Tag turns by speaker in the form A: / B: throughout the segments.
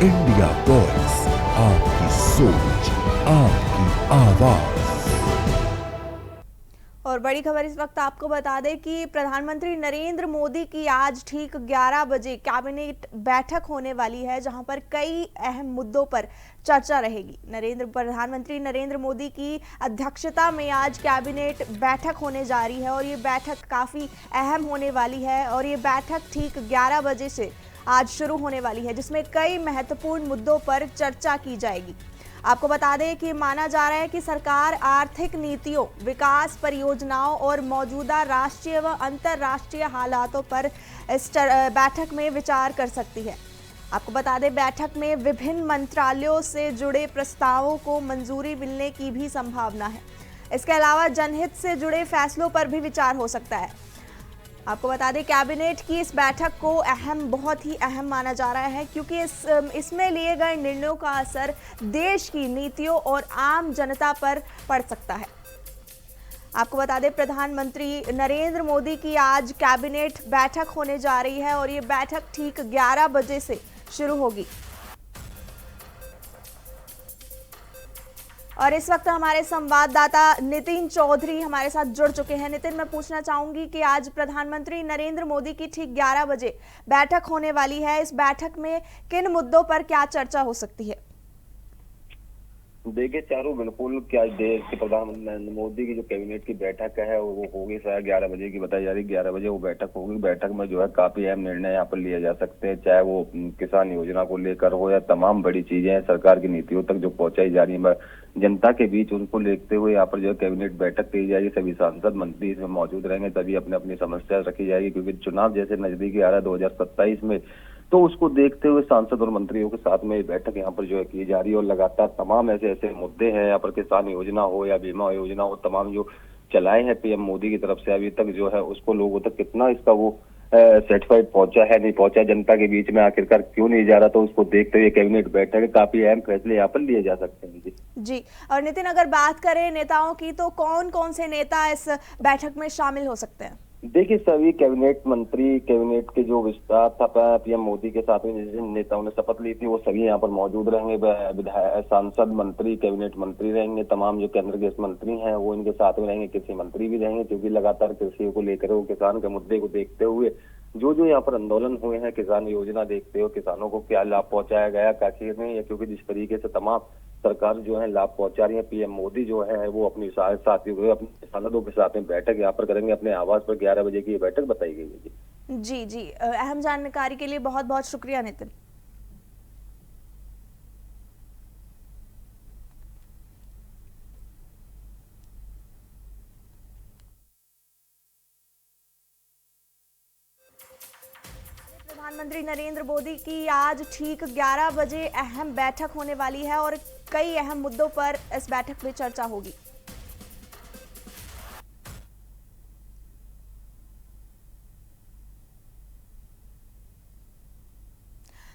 A: India voice, आपकी सोच, आपकी आवाज।
B: और बड़ी खबर इस वक्त आपको बता दें कि प्रधानमंत्री नरेंद्र मोदी की आज ठीक 11 बजे कैबिनेट बैठक होने वाली है, जहां पर कई अहम मुद्दों पर चर्चा रहेगी। प्रधानमंत्री नरेंद्र मोदी की अध्यक्षता में आज कैबिनेट बैठक होने जा रही है और ये बैठक काफ़ी अहम होने वाली है और ये बैठक ठीक 11 बजे से आज शुरू होने वाली है, जिसमें कई महत्वपूर्ण मुद्दों पर चर्चा की जाएगी। आपको बता दें कि माना जा रहा है कि सरकार आर्थिक नीतियों, विकास परियोजनाओं और मौजूदा राष्ट्रीय व अंतर्राष्ट्रीय हालातों पर इस बैठक में विचार कर सकती है। आपको बता दें, बैठक में विभिन्न मंत्रालयों से जुड़े प्रस्तावों को मंजूरी मिलने की भी संभावना है। इसके अलावा जनहित से जुड़े फैसलों पर भी विचार हो सकता है। आपको बता दें, कैबिनेट की इस बैठक को बहुत ही अहम माना जा रहा है, क्योंकि इसमें लिए गए निर्णयों का असर देश की नीतियों और आम जनता पर पड़ सकता है। आपको बता दें, प्रधानमंत्री नरेंद्र मोदी की आज कैबिनेट बैठक होने जा रही है और ये बैठक ठीक 11 बजे से शुरू होगी। और इस वक्त हमारे संवाददाता नितिन चौधरी हमारे साथ जुड़ चुके हैं। नितिन, मैं पूछना चाहूंगी कि आज प्रधानमंत्री नरेंद्र मोदी की ठीक 11 बजे बैठक होने वाली है। इस बैठक में किन मुद्दों पर क्या चर्चा हो सकती है?
C: देखिए चारों, बिल्कुल क्या देश के प्रधानमंत्री नरेंद्र मोदी की जो कैबिनेट की बैठक है वो होगी शायद 11 बजे की बताई जा रही है। 11 बजे वो बैठक होगी। बैठक में जो है काफी अहम निर्णय यहाँ पर लिए जा सकते हैं, चाहे वो किसान योजना को लेकर हो या तमाम बड़ी चीजें सरकार की नीतियों तक जो पहुंचाई जा रही है जनता के बीच, उनको देखते हुए यहाँ पर जो है कैबिनेट बैठक की जाएगी। सभी सांसद मंत्री इसमें मौजूद रहेंगे, तभी अपनी अपनी समस्या रखी जाएगी, क्योंकि चुनाव जैसे नजदीकी आ रहा है 2027 में, तो उसको देखते हुए सांसद और मंत्रियों के साथ में बैठक यहाँ पर जो है की जा रही है। और लगातार तमाम ऐसे ऐसे मुद्दे हैं यहाँ पर, किसान योजना हो या बीमा योजना हो, तमाम जो चलाए हैं पीएम मोदी की तरफ से, अभी तक जो है उसको लोगों तक कितना इसका वो सर्टिफाइड पहुंचा है, नहीं पहुंचा, जनता के बीच में आखिरकार क्यों नहीं जा रहा, तो उसको देखते हुए कैबिनेट बैठक है, काफी अहम फैसले यहाँ पर लिए जा सकते हैं।
B: जी, और नितिन, अगर बात करें नेताओं की, तो कौन कौन से नेता इस बैठक में शामिल हो सकते हैं?
C: देखिए सभी कैबिनेट मंत्री, कैबिनेट के जो विस्तार था पीएम मोदी के साथ में जिन नेताओं ने शपथ ली थी, वो सभी यहाँ पर मौजूद रहेंगे। विधायक, सांसद, मंत्री, कैबिनेट मंत्री रहेंगे, तमाम जो केंद्र के मंत्री हैं वो इनके साथ में रहेंगे, कृषि मंत्री भी रहेंगे, क्योंकि लगातार कृषि को लेकर वो किसान के मुद्दे को देखते हुए जो यहाँ पर आंदोलन हुए हैं, किसान योजना देखते हुए किसानों को क्या लाभ पहुंचाया गया काशी में, या क्योंकि जिस तरीके से तमाम सरकार जो है लाभ पहुंचा रही है, पीएम मोदी जो है वो अपनी साथियों अपने सांसदों के साथ में बैठक यहाँ पर करेंगे। अपने आवास पर 11 बजे की ये बैठक बताई गई है।
B: जी जी, अहम जानकारी के लिए बहुत बहुत शुक्रिया नितिन। प्रधानमंत्री नरेंद्र मोदी की आज ठीक 11 बजे अहम बैठक होने वाली है और कई अहम मुद्दों पर इस बैठक में चर्चा होगी।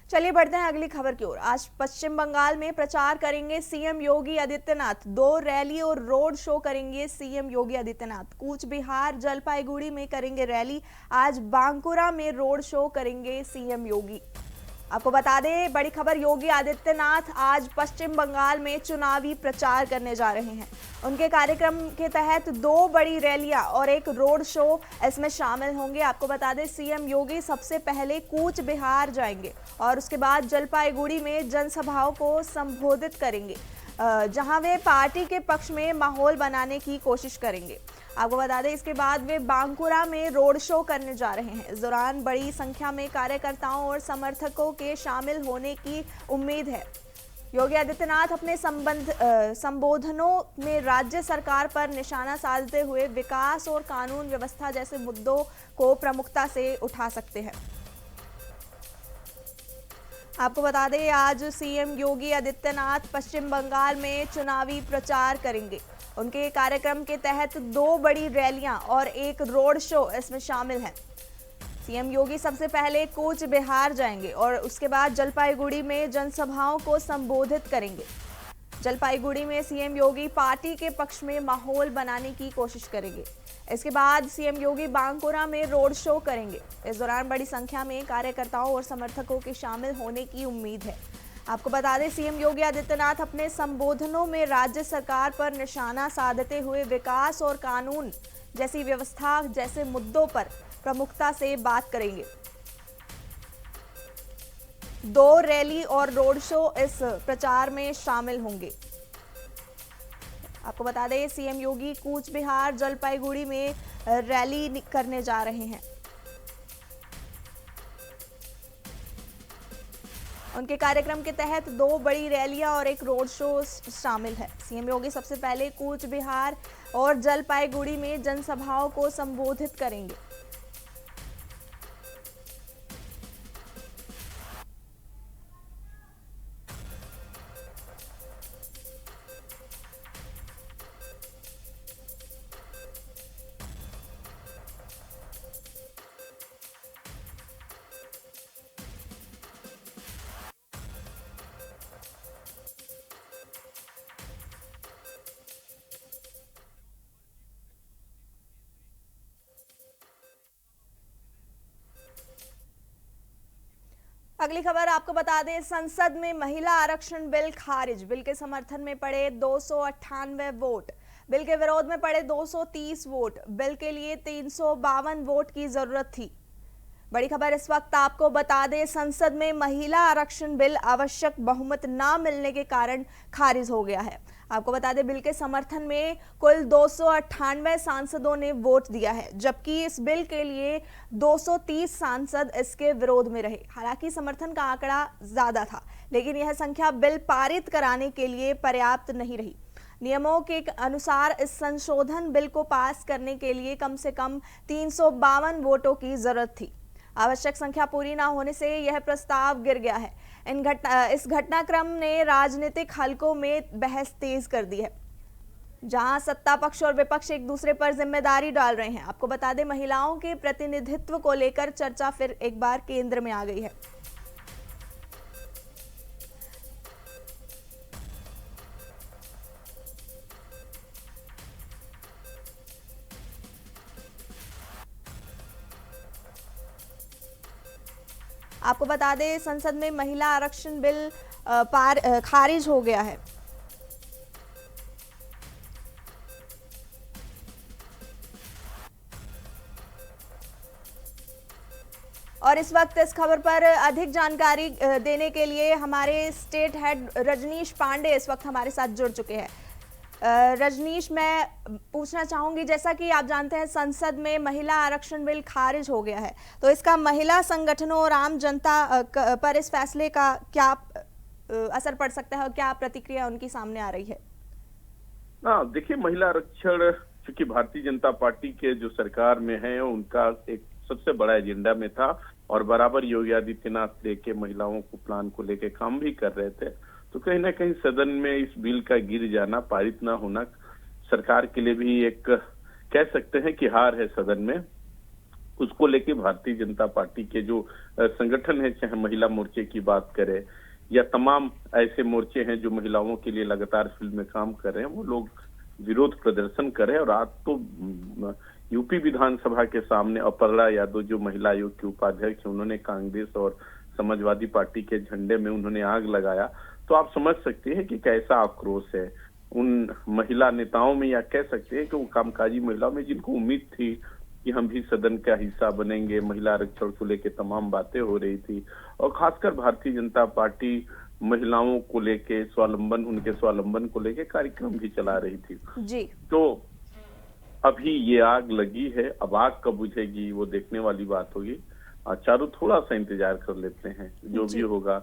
B: चलिए बढ़ते हैं अगली खबर की ओर। आज पश्चिम बंगाल में प्रचार करेंगे सीएम योगी आदित्यनाथ। 2 रैली और रोड शो करेंगे सीएम योगी आदित्यनाथ। कूच बिहार, जलपाईगुड़ी में करेंगे रैली। आज बांकुरा में रोड शो करेंगे सीएम योगी। आपको बता दें, बड़ी खबर, योगी आदित्यनाथ आज पश्चिम बंगाल में चुनावी प्रचार करने जा रहे हैं। उनके कार्यक्रम के तहत 2 बड़ी रैलियां और एक रोड शो इसमें शामिल होंगे। आपको बता दें, सीएम योगी सबसे पहले कूच बिहार जाएंगे और उसके बाद जलपाईगुड़ी में जनसभाओं को संबोधित करेंगे, जहां वे पार्टी के पक्ष में माहौल बनाने की कोशिश करेंगे। आपको बता दें, इसके बाद वे बांकुरा में रोड शो करने जा रहे हैं। इस दौरान बड़ी संख्या में कार्यकर्ताओं और समर्थकों के शामिल होने की उम्मीद है। योगी आदित्यनाथ अपने संबोधनों में राज्य सरकार पर निशाना साधते हुए विकास और कानून व्यवस्था जैसे मुद्दों को प्रमुखता से उठा सकते हैं। आपको बता दें, आज सीएम योगी आदित्यनाथ पश्चिम बंगाल में चुनावी प्रचार करेंगे। उनके कार्यक्रम के तहत 2 बड़ी रैलियां और एक रोड शो इसमें शामिल है। सीएम योगी सबसे पहले कूच बिहार जाएंगे और उसके बाद जलपाईगुड़ी में जनसभाओं को संबोधित करेंगे। जलपाईगुड़ी में सीएम योगी पार्टी के पक्ष में माहौल बनाने की कोशिश करेंगे। इसके बाद सीएम योगी बांकुरा में रोड शो करेंगे। इस दौरान बड़ी संख्या में कार्यकर्ताओं और समर्थकों के शामिल होने की उम्मीद है। आपको बता दें, सीएम योगी आदित्यनाथ अपने संबोधनों में राज्य सरकार पर निशाना साधते हुए विकास और कानून जैसी व्यवस्था जैसे मुद्दों पर प्रमुखता से बात करेंगे। 2 रैली और रोड शो इस प्रचार में शामिल होंगे। आपको बता दें, सीएम योगी कूच बिहार जलपाईगुड़ी में रैली करने जा रहे हैं। उनके कार्यक्रम के तहत 2 बड़ी रैलियां और एक रोड शो शामिल है। सीएम योगी सबसे पहले कूच बिहार और जलपाईगुड़ी में जनसभाओं को संबोधित करेंगे। अगली खबर आपको बता दें, संसद में महिला आरक्षण बिल खारिज। बिल के समर्थन में पड़े 298 वोट, बिल के विरोध में पड़े 230 वोट। बिल के लिए 352 वोट की जरूरत थी। बड़ी खबर इस वक्त आपको बता दें, संसद में महिला आरक्षण बिल आवश्यक बहुमत न मिलने के कारण खारिज हो गया है। आपको बता दें, बिल के समर्थन में कुल 298 सांसदों ने वोट दिया है, जबकि इस बिल के लिए 230 सांसद इसके विरोध में रहे। हालांकि समर्थन का आंकड़ा ज्यादा था, लेकिन यह संख्या बिल पारित कराने के लिए पर्याप्त नहीं रही। नियमों के अनुसार इस संशोधन बिल को पास करने के लिए कम से कम 352 वोटों की जरूरत थी। आवश्यक संख्या पूरी न होने से यह प्रस्ताव गिर गया है। इस घटनाक्रम ने राजनीतिक हलकों में बहस तेज कर दी है, जहां सत्ता पक्ष और विपक्ष एक दूसरे पर जिम्मेदारी डाल रहे हैं। आपको बता दें, महिलाओं के प्रतिनिधित्व को लेकर चर्चा फिर एक बार केंद्र में आ गई है। आपको बता दें, संसद में महिला आरक्षण बिल खारिज हो गया है। और इस वक्त इस खबर पर अधिक जानकारी देने के लिए हमारे स्टेट हेड रजनीश पांडे इस वक्त हमारे साथ जुड़ चुके हैं। रजनीश, मैं पूछना चाहूंगी, जैसा कि आप जानते हैं संसद में महिला आरक्षण बिल खारिज हो गया है, तो इसका महिला संगठनों और आम जनता पर इस फैसले का क्या असर पड़ सकता है और क्या प्रतिक्रिया उनकी सामने आ रही है?
D: देखिए, महिला आरक्षण चूंकि भारतीय जनता पार्टी के जो सरकार में है उनका एक सबसे बड़ा एजेंडा में था और बराबर योगी आदित्यनाथ लेके महिलाओं को प्लान को लेके काम भी कर रहे थे। तो कहीं ना कहीं सदन में इस बिल का गिर जाना, पारित ना होना सरकार के लिए भी एक कह सकते हैं कि हार है सदन में। उसको लेके भारतीय जनता पार्टी के जो संगठन है, चाहे महिला मोर्चे की बात करें या तमाम ऐसे मोर्चे हैं जो महिलाओं के लिए लगातार फील्ड में काम कर रहे हैं, वो लोग विरोध प्रदर्शन कर रहे हैं। और आज तो यूपी विधानसभा के सामने अपर्णा यादव जो महिला आयोग की उपाध्यक्ष, उन्होंने कांग्रेस और समाजवादी पार्टी के झंडे में उन्होंने आग लगाया। तो आप समझ सकते हैं कि कैसा आक्रोश है उन महिला नेताओं में, या कह सकते हैं कि वो कामकाजी महिलाओं में, जिनको उम्मीद थी कि हम भी सदन का हिस्सा बनेंगे। महिला आरक्षण को लेकर तमाम बातें हो रही थी और खासकर भारतीय जनता पार्टी महिलाओं को लेके स्वावलंबन, उनके स्वावलंबन को लेके कार्यक्रम भी चला रही थी
B: जी।
D: तो अभी ये आग लगी है, अब आग कब बुझेगी वो देखने वाली बात होगी। चारू थोड़ा सा इंतजार कर लेते हैं, जो भी होगा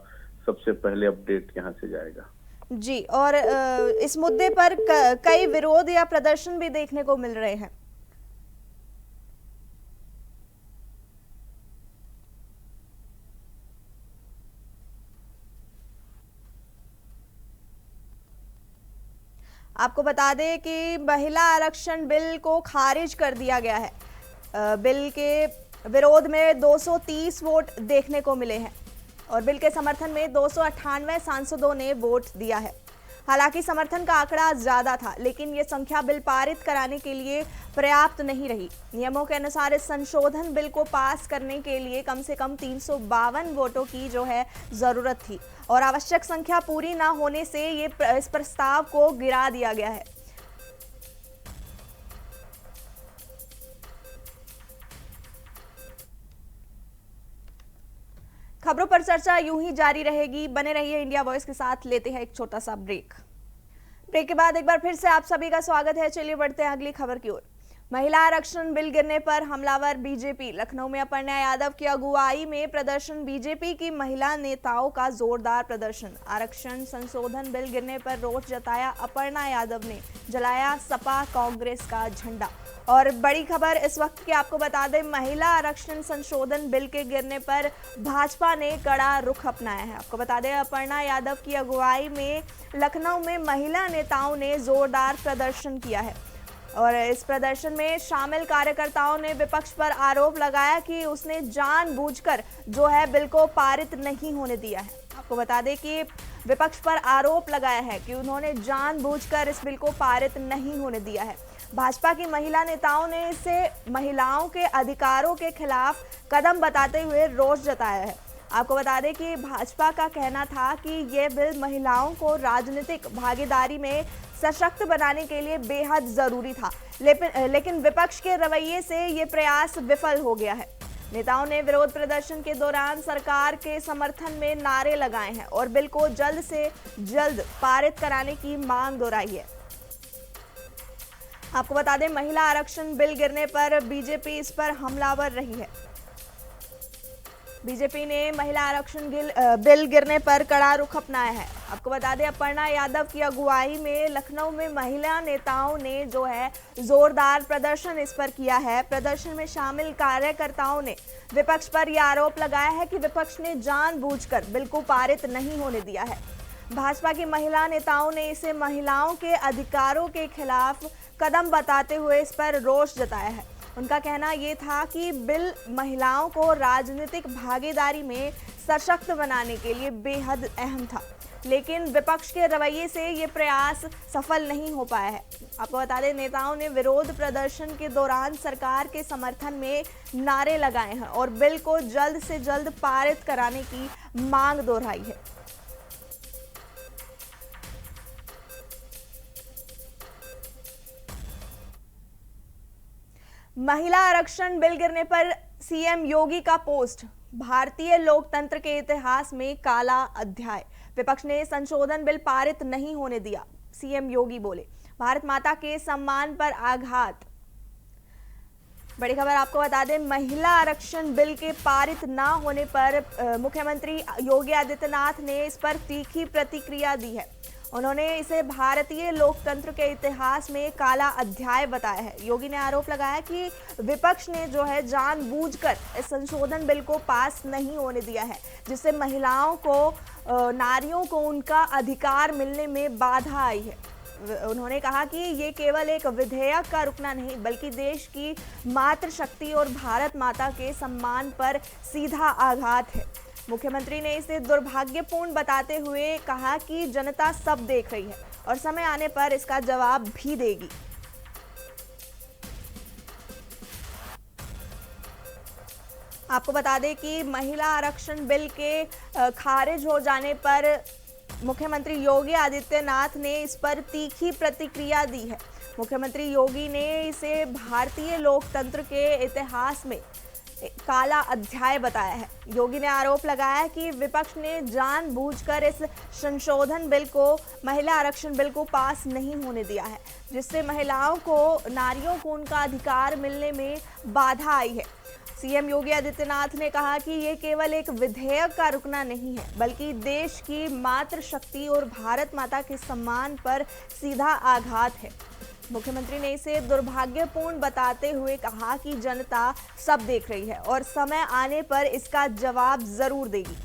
D: सबसे पहले अपडेट यहाँ से जाएगा
B: जी। और इस मुद्दे पर कई विरोध या प्रदर्शन भी देखने को मिल रहे हैं। आपको बता दें कि महिला आरक्षण बिल को खारिज कर दिया गया है। बिल के विरोध में 230 वोट देखने को मिले हैं और बिल के समर्थन में 298 सांसदों ने वोट दिया है। हालांकि समर्थन का आंकड़ा ज्यादा था, लेकिन ये संख्या बिल पारित कराने के लिए पर्याप्त नहीं रही। नियमों के अनुसार इस संशोधन बिल को पास करने के लिए कम से कम 352 वोटों की जो है जरूरत थी और आवश्यक संख्या पूरी न होने से इस प्रस्ताव को गिरा दिया गया है। खबरों पर चर्चा यूं ही जारी रहेगी। बने रहिए इंडिया वॉइस के साथ। लेते हैं एक छोटा सा ब्रेक के बाद एक बार फिर से आप सभी का स्वागत है। चलिए बढ़ते हैं अगली खबर की ओर। महिला आरक्षण बिल गिरने पर हमलावर बीजेपी। लखनऊ में अपर्णा यादव की अगुवाई में प्रदर्शन। बीजेपी की महिला नेताओं का जोरदार प्रदर्शन। आरक्षण संशोधन बिल गिरने पर रोष जताया। अपर्णा यादव ने जलाया सपा कांग्रेस का झंडा। और बड़ी खबर इस वक्त की आपको बता दें, महिला आरक्षण संशोधन बिल के गिरने पर भाजपा ने कड़ा रुख अपनाया है। आपको बता दें, अपर्णा यादव की अगुवाई में लखनऊ में महिला नेताओं ने जोरदार प्रदर्शन किया है और इस प्रदर्शन में शामिल कार्यकर्ताओं ने विपक्ष पर आरोप लगाया कि उसने जानबूझकर जो है बिल को पारित नहीं होने दिया है। आपको बता दें कि विपक्ष पर आरोप लगाया है कि उन्होंने जानबूझकर इस बिल को पारित नहीं होने दिया है। भाजपा की महिला नेताओं ने इसे महिलाओं के अधिकारों के खिलाफ कदम बताते हुए रोष जताया है। आपको बता दें कि भाजपा का कहना था कि ये बिल महिलाओं को राजनीतिक भागीदारी में सशक्त बनाने के लिए बेहद जरूरी था, लेकिन विपक्ष के रवैये से ये प्रयास विफल हो गया है। नेताओं ने विरोध प्रदर्शन के दौरान सरकार के समर्थन में नारे लगाए हैं और बिल को जल्द से जल्द पारित कराने की मांग दोहराई है। आपको बता दें, महिला आरक्षण बिल गिरने पर बीजेपी इस पर हमलावर रही है। बीजेपी ने महिला आरक्षण बिल गिरने पर कड़ा रुख अपनाया है। आपको बता दें, अपर्णा यादव की अगुवाई में लखनऊ में महिला नेताओं ने जो है जोरदार प्रदर्शन इस पर किया है। प्रदर्शन में शामिल कार्यकर्ताओं ने विपक्ष पर यह आरोप लगाया है कि विपक्ष ने जानबूझकर बिल को पारित नहीं होने दिया है। भाजपा की महिला नेताओं ने इसे महिलाओं के अधिकारों के खिलाफ कदम बताते हुए इस पर रोष जताया है। उनका कहना ये था कि बिल महिलाओं को राजनीतिक भागीदारी में सशक्त बनाने के लिए बेहद अहम था, लेकिन विपक्ष के रवैये से ये प्रयास सफल नहीं हो पाया है। आपको बता दें, नेताओं ने विरोध प्रदर्शन के दौरान सरकार के समर्थन में नारे लगाए हैं और बिल को जल्द से जल्द पारित कराने की मांग दोहराई है। महिला आरक्षण बिल गिरने पर सीएम योगी का पोस्ट। भारतीय लोकतंत्र के इतिहास में काला अध्याय। विपक्ष ने संशोधन बिल पारित नहीं होने दिया। सीएम योगी बोले, भारत माता के सम्मान पर आघात। बड़ी खबर आपको बता दें, महिला आरक्षण बिल के पारित न होने पर मुख्यमंत्री योगी आदित्यनाथ ने इस पर तीखी प्रतिक्रिया दी है। उन्होंने इसे भारतीय लोकतंत्र के इतिहास में काला अध्याय बताया है। योगी ने आरोप लगाया कि विपक्ष ने जो है जानबूझकर इस संशोधन बिल को पास नहीं होने दिया है, जिससे महिलाओं को, नारियों को उनका अधिकार मिलने में बाधा आई है। उन्होंने कहा कि ये केवल एक विधेयक का रुकना नहीं, बल्कि देश की मातृशक्ति और भारत माता के सम्मान पर सीधा आघात है। मुख्यमंत्री ने इसे दुर्भाग्यपूर्ण बताते हुए कहा कि जनता सब देख रही है और समय आने पर इसका जवाब भी देगी। आपको बता दें कि महिला आरक्षण बिल के खारिज हो जाने पर मुख्यमंत्री योगी आदित्यनाथ ने इस पर तीखी प्रतिक्रिया दी है। मुख्यमंत्री योगी ने इसे भारतीय लोकतंत्र के इतिहास में काला अध्याय बताया है। योगी ने आरोप लगाया कि विपक्ष ने जानबूझकर इस संशोधन बिल को, महिला आरक्षण बिल को पास नहीं होने दिया है, जिससे महिलाओं को, नारियों को उनका अधिकार मिलने में बाधा आई है। सीएम योगी आदित्यनाथ ने कहा कि ये केवल एक विधेयक का रुकना नहीं है, बल्कि देश की मातृशक्ति और भारत माता के सम्मान पर सीधा आघात है। मुख्यमंत्री ने इसे दुर्भाग्यपूर्ण बताते हुए कहा कि जनता सब देख रही है और समय आने पर इसका जवाब जरूर देगी।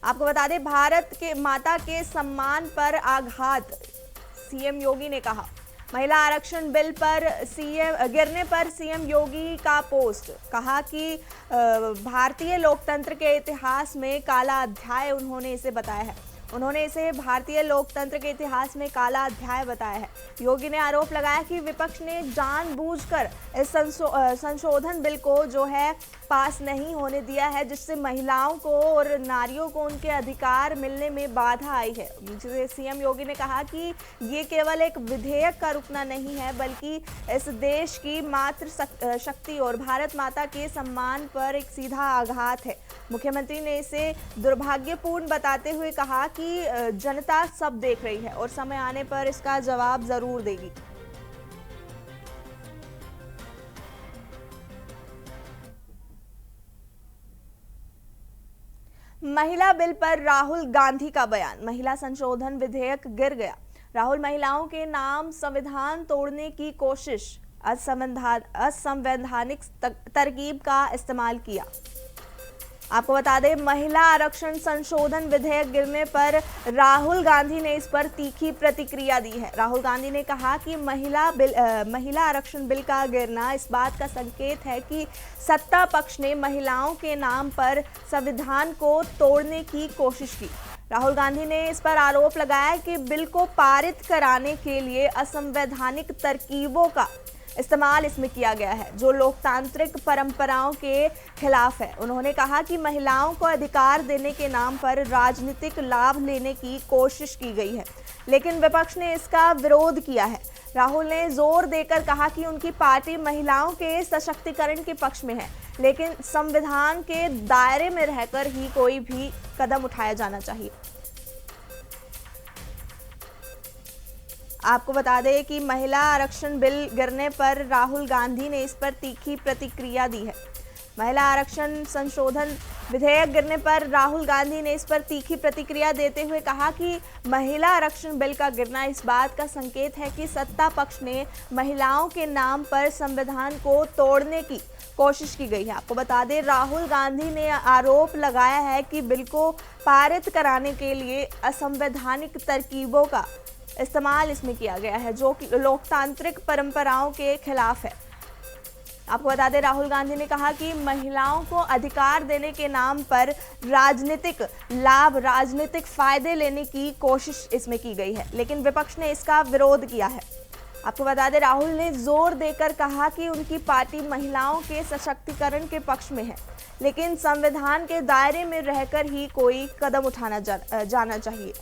B: आपको बता दें, भारत के माता के सम्मान पर आघात। सीएम योगी ने कहा, महिला आरक्षण बिल पर गिरने पर सीएम योगी का पोस्ट, कहा कि भारतीय लोकतंत्र के इतिहास में काला अध्याय उन्होंने इसे बताया है। उन्होंने इसे भारतीय लोकतंत्र के इतिहास में काला अध्याय बताया है। योगी ने आरोप लगाया कि विपक्ष ने जानबूझकर इस संशोधन बिल को जो है पास नहीं होने दिया है, जिससे महिलाओं को और नारियों को उनके अधिकार मिलने में बाधा आई है। जिसे सीएम योगी ने कहा कि ये केवल एक विधेयक का रुकना नहीं है, बल्कि इस देश की मातृ शक्ति और भारत माता के सम्मान पर एक सीधा आघात है। मुख्यमंत्री ने इसे दुर्भाग्यपूर्ण बताते हुए कहा कि जनता सब देख रही है और समय आने पर इसका जवाब जरूर देगी। महिला बिल पर राहुल गांधी का बयान, महिला संशोधन विधेयक गिर गया। राहुल महिलाओं के नाम संविधान तोड़ने की कोशिश, असंवैधानिक तरकीब का इस्तेमाल किया। आपको बता दें, महिला आरक्षण संशोधन विधेयक गिरने पर राहुल गांधी ने इस पर तीखी प्रतिक्रिया दी है। राहुल गांधी ने कहा कि महिला आरक्षण बिल का गिरना इस बात का संकेत है कि सत्ता पक्ष ने महिलाओं के नाम पर संविधान को तोड़ने की कोशिश की। राहुल गांधी ने इस पर आरोप लगाया कि बिल को पारित कराने के लिए असंवैधानिक तरकीबों का इस्तेमाल इसमें किया गया है, जो लोकतांत्रिक परंपराओं के खिलाफ है। उन्होंने कहा कि महिलाओं को अधिकार देने के नाम पर राजनीतिक लाभ लेने की कोशिश की गई है, लेकिन विपक्ष ने इसका विरोध किया है। राहुल ने जोर देकर कहा कि उनकी पार्टी महिलाओं के सशक्तिकरण के पक्ष में है, लेकिन संविधान के दायरे में रहकर ही कोई भी कदम उठाया जाना चाहिए। आपको बता दें कि महिला आरक्षण बिल गिरने पर राहुल गांधी ने इस पर तीखी प्रतिक्रिया दी है। महिला आरक्षण संशोधन विधेयक गिरने पर राहुल गांधी ने इस पर तीखी प्रतिक्रिया देते हुए कहा कि महिला आरक्षण बिल का गिरना इस बात का संकेत है कि सत्ता पक्ष ने महिलाओं के नाम पर संविधान को तोड़ने की कोशिश की गई है। आपको बता दें, राहुल गांधी ने आरोप लगाया है कि बिल को पारित कराने के लिए असंवैधानिक तरकीबों का इस्तेमाल इसमें किया गया है, जो कि लोकतांत्रिक परंपराओं के खिलाफ है। आपको बता दें, राहुल गांधी ने कहा कि महिलाओं को अधिकार देने के नाम पर राजनीतिक लाभ, राजनीतिक फायदे लेने की कोशिश इसमें की गई है, लेकिन विपक्ष ने इसका विरोध किया है। आपको बता दें, राहुल ने जोर देकर कहा कि उनकी पार्टी महिलाओं के सशक्तिकरण के पक्ष में है, लेकिन संविधान के दायरे में रहकर ही कोई कदम उठाना जाना चाहिए।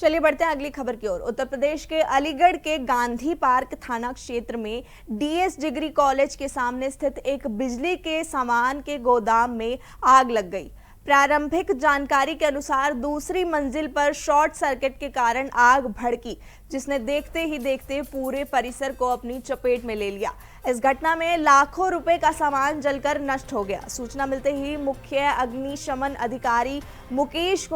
B: चलिए बढ़ते हैं अगली खबर की ओर। उत्तर प्रदेश के अलीगढ़ के गांधी पार्क थाना क्षेत्र में डीएस डिग्री कॉलेज के सामने स्थित एक बिजली के सामान के गोदाम में आग लग गई। प्रारंभिक जानकारी के अनुसार दूसरी मंजिल पर शॉर्ट सर्किट के कारण आग भड़की, जिसने देखते ही देखते पूरे परिसर को अपनी चपेट में ले लिया। इस घटना में लाखों रुपए का सामान जलकर नष्ट हो गया। सूचना मिलते ही मुख्य अग्निशमन अधिकारी मुकेश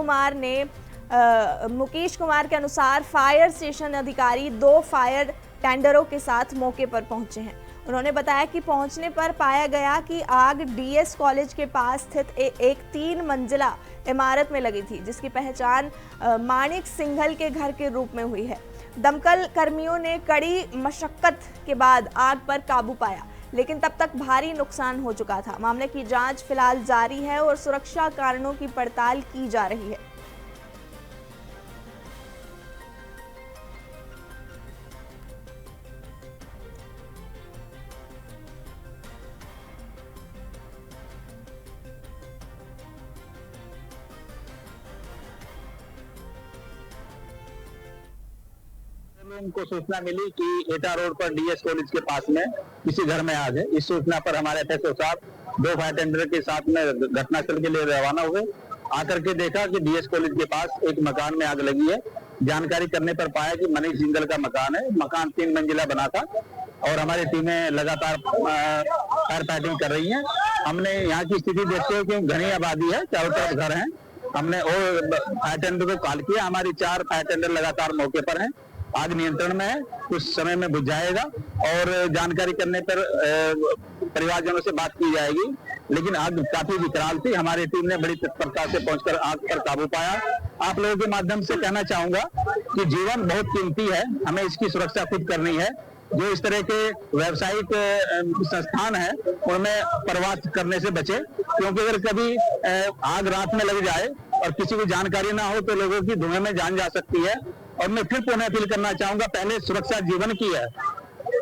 B: कुमार के अनुसार फायर स्टेशन अधिकारी 2 फायर टेंडरों के साथ मौके पर पहुंचे हैं। उन्होंने बताया कि पहुंचने पर पाया गया कि आग डीएस कॉलेज के पास स्थित एक 3 मंजिला इमारत में लगी थी, जिसकी पहचान माणिक सिंघल के घर के रूप में हुई है। दमकल कर्मियों ने कड़ी मशक्कत के बाद आग पर काबू पाया, लेकिन तब तक भारी नुकसान हो चुका था। मामले की जांच फिलहाल जारी है और सुरक्षा कारणों की पड़ताल की जा रही है।
E: उनको सूचना मिली कि एटा रोड पर डीएस कॉलेज के पास में किसी घर में आग है। इस सूचना पर हमारे एसओ साहब 2 फायर टेंडर के साथ में घटनास्थल के लिए रवाना हुए। आकर के देखा कि डीएस कॉलेज के पास एक मकान में आग लगी है। जानकारी करने पर पाया कि मनीष जिंदल का मकान है। मकान 3 मंजिला बना था और हमारी टीमें लगातार फायर फाइटिंग कर रही हैं। हमने यहाँ की स्थिति देखते हुए कि घनी आबादी है, चारों तरफ घर हैं, हमने और फायर टेंडर को कॉल किया। हमारी 4 फायर टेंडर लगातार मौके पर हैं आग नियंत्रण में है, कुछ समय में बुझ जाएगा और जानकारी करने पर परिवारजनों से बात की जाएगी। लेकिन आग काफी विकराल थी, हमारी टीम ने बड़ी तत्परता से पहुंचकर आग पर काबू पाया। आप लोगों के माध्यम से कहना चाहूंगा कि जीवन बहुत कीमती है, हमें इसकी सुरक्षा खुद करनी है। जो इस तरह के व्यावसायिक संस्थान है उनमें प्रवास करने से बचे, क्योंकि अगर कभी आग रात में लग जाए और किसी को जानकारी ना हो तो लोगों की धुएं में जान जा सकती है। और मैं फिर पुनः अपील करना चाहूंगा, पहले सुरक्षा जीवन की है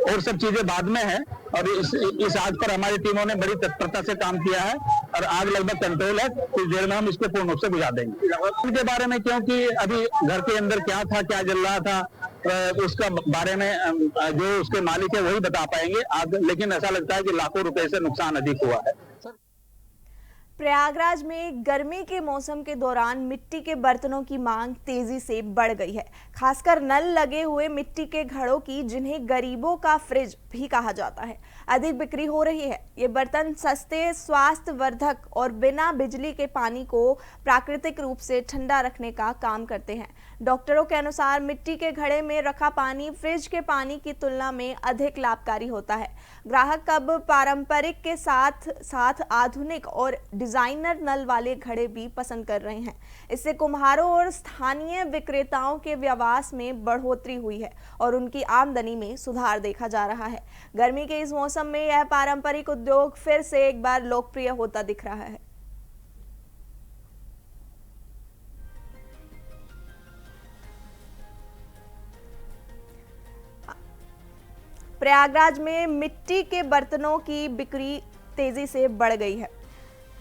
E: और सब चीजें बाद में है। और इस आग पर हमारी टीमों ने बड़ी तत्परता से काम किया है और आग लगभग कंट्रोल है, कुछ देर में हम इसको पूर्ण रूप से बुझा देंगे। उनके बारे में, क्योंकि अभी घर के अंदर क्या था, क्या जल रहा था, उसका बारे में जो उसके मालिक है वही बता पाएंगे। आग लेकिन ऐसा लगता है कि लाखों रुपए से नुकसान अधिक हुआ है।
B: प्रयागराज में गर्मी के मौसम के दौरान मिट्टी के बर्तनों की मांग तेजी से बढ़ गई है, खासकर नल लगे हुए मिट्टी के घड़ों की, जिन्हें गरीबों का फ्रिज भी कहा जाता है, अधिक बिक्री हो रही है। ये बर्तन सस्ते, स्वास्थ्यवर्धक और बिना बिजली के पानी को प्राकृतिक रूप से ठंडा रखने का काम करते हैं। डॉक्टरों के अनुसार मिट्टी के घड़े में रखा पानी फ्रिज के पानी की तुलना में अधिक लाभकारी होता है। ग्राहक अब पारंपरिक के साथ साथ आधुनिक और डिजाइनर नल वाले घड़े भी पसंद कर रहे हैं। इससे कुम्हारों और स्थानीय विक्रेताओं के व्यवसाय में बढ़ोतरी हुई है और उनकी आमदनी में सुधार देखा जा रहा है। गर्मी के इस मौसम में यह पारंपरिक उद्योग फिर से एक बार लोकप्रिय होता दिख रहा है। प्रयागराज में मिट्टी के बर्तनों की बिक्री तेजी से बढ़ गई है।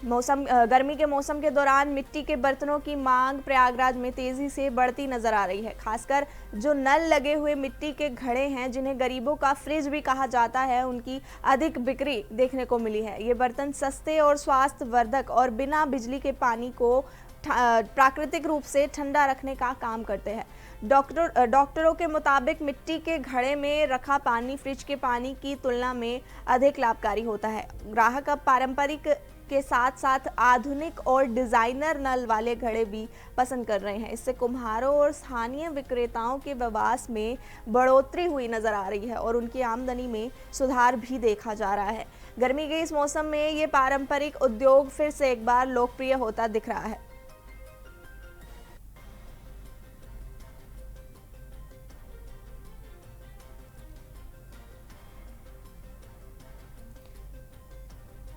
B: गर्मी के मौसम के दौरान मिट्टी के बर्तनों की मांग प्रयागराज में तेजी से बढ़ती नजर आ रही है। खासकर जो नल लगे हुए मिट्टी के घड़े हैं, जिन्हें गरीबों का फ्रिज भी कहा जाता है, उनकी अधिक बिक्री देखने को मिली है। ये बर्तन सस्ते और स्वास्थ्यवर्धक और बिना बिजली के पानी को प्राकृतिक रूप से ठंडा रखने का काम करते हैं। डॉक्टरों के मुताबिक मिट्टी के घड़े में रखा पानी फ्रिज के पानी की तुलना में अधिक लाभकारी होता है। ग्राहक अब पारंपरिक के साथ साथ आधुनिक और डिजाइनर नल वाले घड़े भी पसंद कर रहे हैं। इससे कुम्हारों और स्थानीय विक्रेताओं के व्यवसाय में बढ़ोतरी हुई नजर आ रही है और उनकी आमदनी में सुधार भी देखा जा रहा है। गर्मी के इस मौसम में ये पारंपरिक उद्योग फिर से एक बार लोकप्रिय होता दिख रहा है।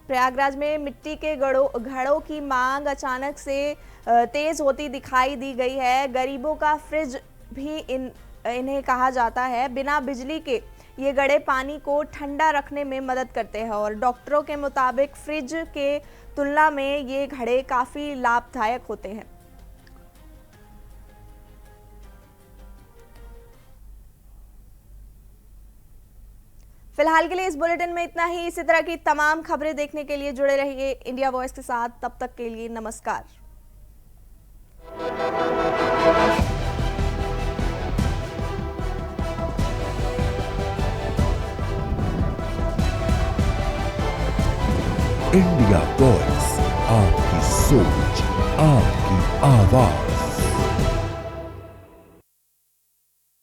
B: प्रयागराज में मिट्टी के घड़ों की मांग अचानक से तेज होती दिखाई दी गई है। गरीबों का फ्रिज भी इन्हें कहा जाता है। बिना बिजली के ये घड़े पानी को ठंडा रखने में मदद करते हैं और डॉक्टरों के मुताबिक फ्रिज के तुलना में ये घड़े काफी लाभदायक होते हैं। फिलहाल के लिए इस बुलेटिन में इतना ही। इसी तरह की तमाम खबरें देखने के लिए जुड़े रहिए इंडिया वॉइस के साथ। तब तक के लिए नमस्कार।
A: इंडिया वॉइस, आपकी सोच, आपकी आवाज।